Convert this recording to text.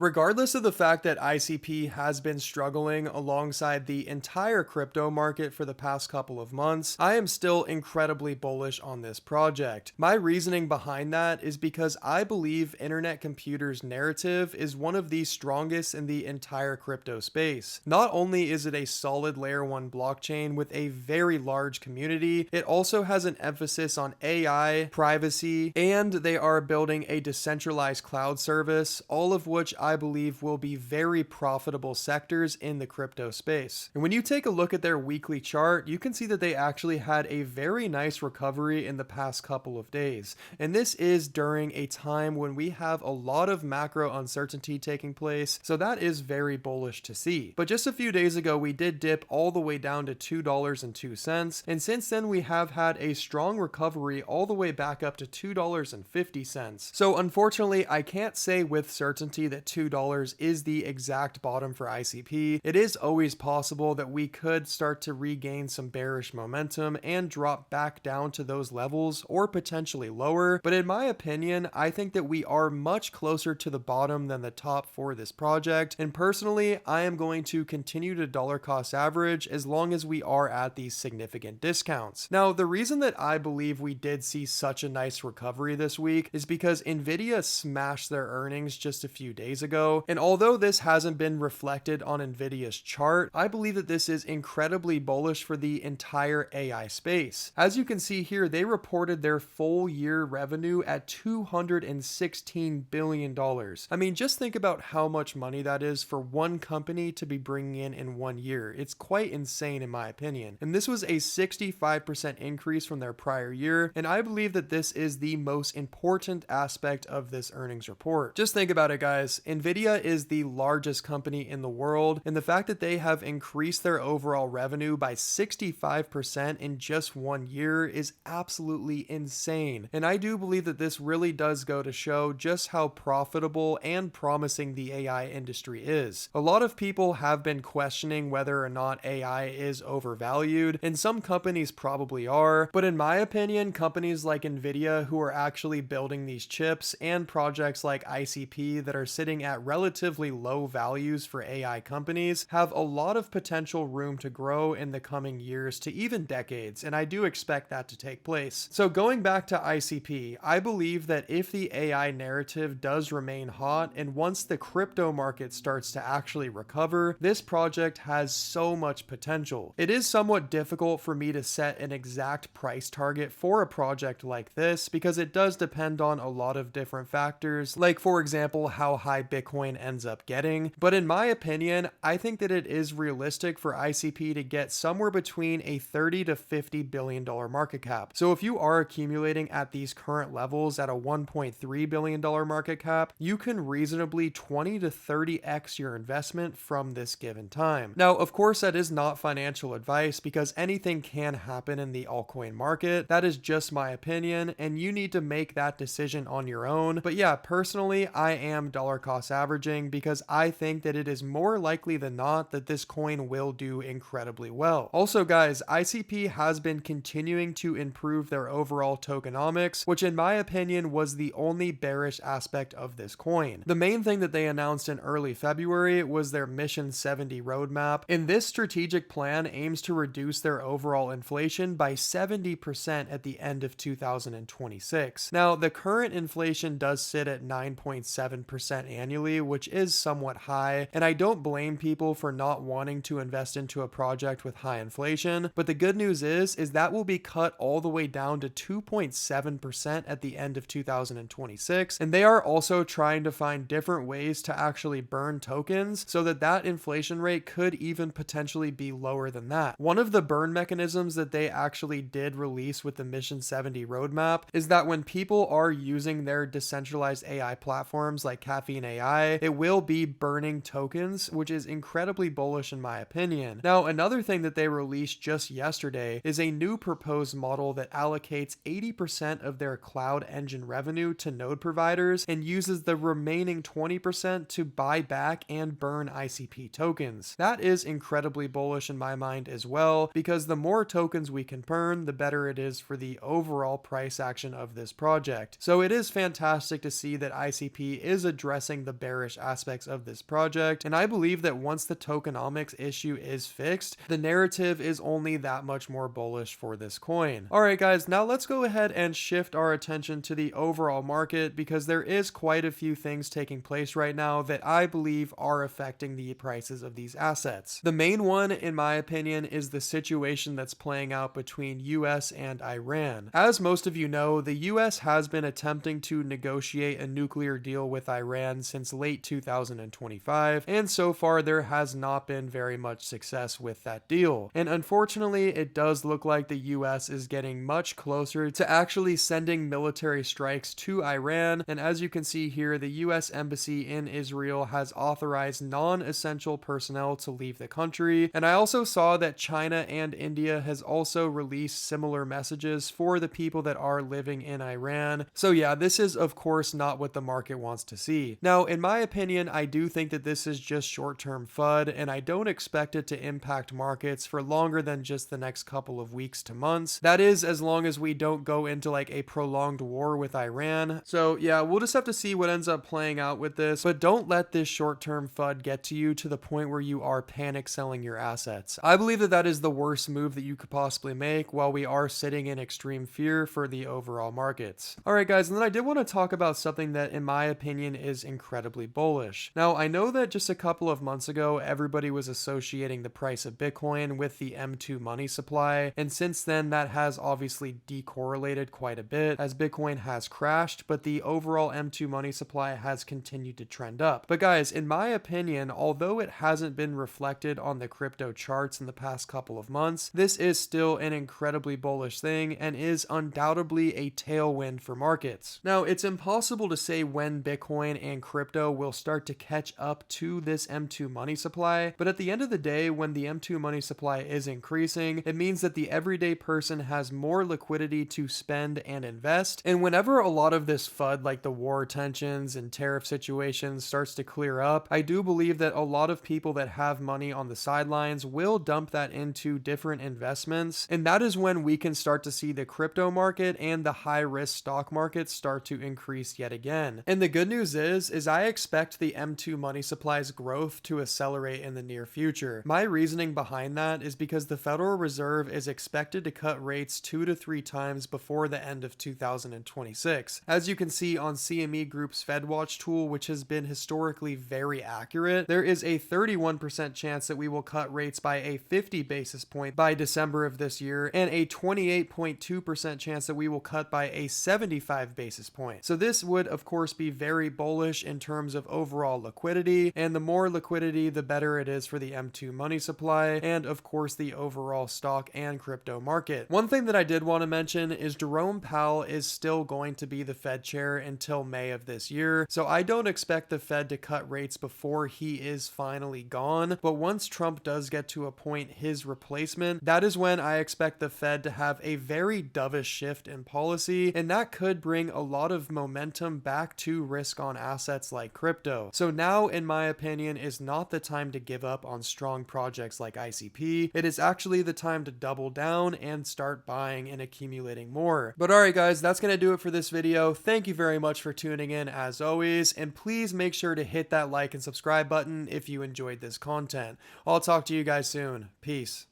Regardless of the fact that ICP has been struggling alongside the entire crypto market for the past couple of months, I am still incredibly bullish on this project. My reasoning behind that is because I believe Internet Computer's narrative is one of the strongest in the entire crypto space. Not only is it a solid layer 1 blockchain with a very large community, it also has an emphasis on AI, privacy, and they are building a decentralized cloud service, all of which I believe will be very profitable sectors in the crypto space. And when you take a look at their weekly chart, you can see that they actually had a very nice recovery in the past couple of days. And this is during a time when we have a lot of macro uncertainty taking place, so that is very bullish to see. But just a few days ago, we did dip all the way down to $2.02, and since then we have had a strong recovery all the way back up to $2.50. So unfortunately, I can't say with certainty that $2 is the exact bottom for ICP. It is always possible that we could start to regain some bearish momentum and drop back down to those levels or potentially lower. But in my opinion, I think that we are much closer to the bottom than the top for this project. And personally, I am going to continue to dollar cost average as long as we are at these significant discounts. Now, the reason that I believe we did see such a nice recovery this week is because Nvidia smashed their earnings just a few days ago. And although this hasn't been reflected on Nvidia's chart, I believe that this is incredibly bullish for the entire AI space. As you can see here, they reported their full year revenue at $216 billion. I mean, just think about how much money that is for one company to be bringing in 1 year. It's quite insane in my opinion. And this was a 65% increase from their prior year. And I believe that this is the most important aspect of this earnings report. Just think about it, guys. Nvidia is the largest company in the world, and the fact that they have increased their overall revenue by 65% in just 1 year is absolutely insane. And I do believe that this really does go to show just how profitable and promising the AI industry is. A lot of people have been questioning whether or not AI is overvalued, and some companies probably are, but in my opinion, companies like Nvidia who are actually building these chips and projects like ICP that are sitting at relatively low values for AI companies have a lot of potential room to grow in the coming years to even decades, and I do expect that to take place. So going back to ICP, I believe that if the AI narrative does remain hot and once the crypto market starts to actually recover, this project has so much potential. It is somewhat difficult for me to set an exact price target for a project like this because it does depend on a lot of different factors, like for example how high Bitcoin ends up getting. But in my opinion, I think that it is realistic for ICP to get somewhere between a $30 to $50 billion market cap. So if you are accumulating at these current levels at a $1.3 billion market cap, you can reasonably 20 to 30x your investment from this given time. Now, of course, that is not financial advice because anything can happen in the altcoin market. That is just my opinion, and you need to make that decision on your own. But yeah, personally, I am dollar cost averaging because I think that it is more likely than not that this coin will do incredibly well. Also, guys, ICP has been continuing to improve their overall tokenomics, which in my opinion was the only bearish aspect of this coin. The main thing that they announced in early February was their Mission 70 roadmap, and this strategic plan aims to reduce their overall inflation by 70% at the end of 2026. Now, the current inflation does sit at 9.7% annually, which is somewhat high, and I don't blame people for not wanting to invest into a project with high inflation, but the good news is that will be cut all the way down to 2.7% at the end of 2026, and they are also trying to find different ways to actually burn tokens so that that inflation rate could even potentially be lower than that. One of the burn mechanisms that they actually did release with the Mission 70 roadmap is that when people are using their decentralized AI platforms like Caffeine AI, it will be burning tokens, which is incredibly bullish in my opinion. Now, another thing that they released just yesterday is a new proposed model that allocates 80% of their cloud engine revenue to node providers and uses the remaining 20% to buy back and burn ICP tokens. That is incredibly bullish in my mind as well, because the more tokens we can burn, the better it is for the overall price action of this project. So it is fantastic to see that ICP is addressing the the bearish aspects of this project, and I believe that once the tokenomics issue is fixed, the narrative is only that much more bullish for this coin. Alright guys, now let's go ahead and shift our attention to the overall market, because there is quite a few things taking place right now that I believe are affecting the prices of these assets. The main one, in my opinion, is the situation that's playing out between US and Iran. As most of you know, the US has been attempting to negotiate a nuclear deal with Iran since late 2025, and so far there has not been very much success with that deal. And unfortunately, it does look like the US is getting much closer to actually sending military strikes to Iran, and as you can see here, the US embassy in Israel has authorized non-essential personnel to leave the country, and I also saw that China and India has also released similar messages for the people that are living in Iran. So yeah, this is of course not what the market wants to see. Now, in my opinion, I do think that this is just short-term FUD, and I don't expect it to impact markets for longer than just the next couple of weeks to months. That is, as long as we don't go into like a prolonged war with Iran. So yeah, we'll just have to see what ends up playing out with this, but don't let this short-term FUD get to you to the point where you are panic selling your assets. I believe that that is the worst move that you could possibly make while we are sitting in extreme fear for the overall markets. Alright guys, and then I did want to talk about something that in my opinion is incredibly bullish. Now, I know that just a couple of months ago, everybody was associating the price of Bitcoin with the M2 money supply, and since then that has obviously decorrelated quite a bit as Bitcoin has crashed, but the overall M2 money supply has continued to trend up. But guys, in my opinion, although it hasn't been reflected on the crypto charts in the past couple of months, this is still an incredibly bullish thing and is undoubtedly a tailwind for markets. Now, it's impossible to say when Bitcoin and crypto will start to catch up to this M2 money supply, but at the end of the day, when the M2 money supply is increasing, it means that the everyday person has more liquidity to spend and invest. And whenever a lot of this FUD, like the war tensions and tariff situations, starts to clear up, I do believe that a lot of people that have money on the sidelines will dump that into different investments, and that is when we can start to see the crypto market and the high risk stock market start to increase yet again. And the good news is I expect the M2 money supply's growth to accelerate in the near future. My reasoning behind that is because the Federal Reserve is expected to cut rates 2 to 3 times before the end of 2026. As you can see on CME Group's FedWatch tool, which has been historically very accurate, there is a 31% chance that we will cut rates by a 50 basis point by December of this year, and a 28.2% chance that we will cut by a 75 basis point. So this would of course be very bullish in terms of overall liquidity, and the more liquidity, the better it is for the M2 money supply, and of course the overall stock and crypto market. One thing that I did want to mention is Jerome Powell is still going to be the Fed chair until May of this year, so I don't expect the Fed to cut rates before he is finally gone, but once Trump does get to appoint his replacement, that is when I expect the Fed to have a very dovish shift in policy, and that could bring a lot of momentum back to risk on assets like crypto. So now, in my opinion, is not the time to give up on strong projects like ICP. It is actually the time to double down and start buying and accumulating more. But alright guys, that's going to do it for this video. Thank you very much for tuning in as always, and please make sure to hit that like and subscribe button if you enjoyed this content. I'll talk to you guys soon. Peace.